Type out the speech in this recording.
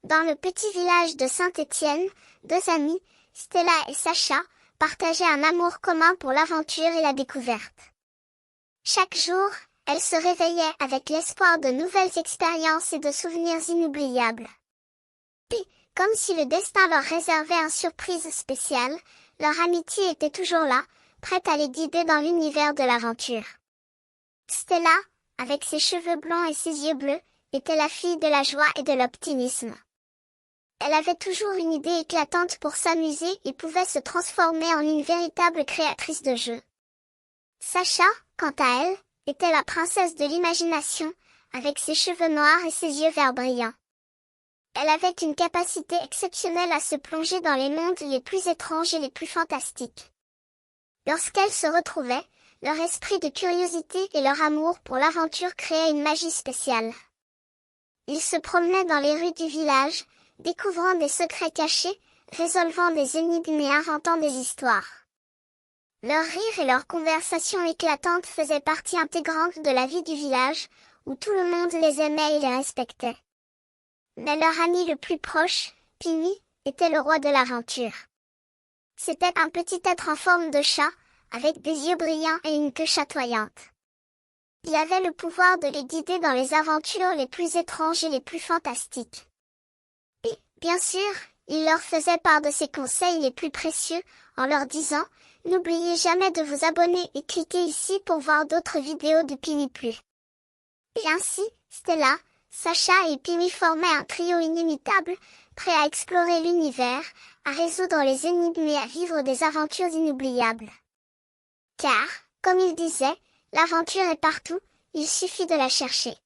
Dans le petit village de Saint-Étienne, deux amis, Stella et Sacha, partageaient un amour commun pour l'aventure et la découverte. Chaque jour, elles se réveillaient avec l'espoir de nouvelles expériences et de souvenirs inoubliables. Puis, comme si le destin leur réservait une surprise spéciale, leur amitié était toujours là, prête à les guider dans l'univers de l'aventure. Stella, avec ses cheveux blonds et ses yeux bleus, était la fille de la joie et de l'optimisme. Elle avait toujours une idée éclatante pour s'amuser et pouvait se transformer en une véritable créatrice de jeux. Sacha, quant à elle, était la princesse de l'imagination, avec ses cheveux noirs et ses yeux verts brillants. Elle avait une capacité exceptionnelle à se plonger dans les mondes les plus étranges et les plus fantastiques. Lorsqu'elles se retrouvaient, leur esprit de curiosité et leur amour pour l'aventure créaient une magie spéciale. Ils se promenaient dans les rues du village, découvrant des secrets cachés, résolvant des énigmes et inventant des histoires. Leurs rires et leurs conversations éclatantes faisaient partie intégrante de la vie du village, où tout le monde les aimait et les respectait. Mais leur ami le plus proche, Pini, était le roi de l'aventure. C'était un petit être en forme de chat, avec des yeux brillants et une queue chatoyante. Il avait le pouvoir de les guider dans les aventures les plus étranges et les plus fantastiques. Et, bien sûr, il leur faisait part de ses conseils les plus précieux, en leur disant « N'oubliez jamais de vous abonner et cliquez ici pour voir d'autres vidéos de Pini Plus ». Et ainsi, Stella, Sacha et Pini formaient un trio inimitable, prêt à explorer l'univers, à résoudre les énigmes et à vivre des aventures inoubliables. Car, comme il disait, l'aventure est partout, il suffit de la chercher.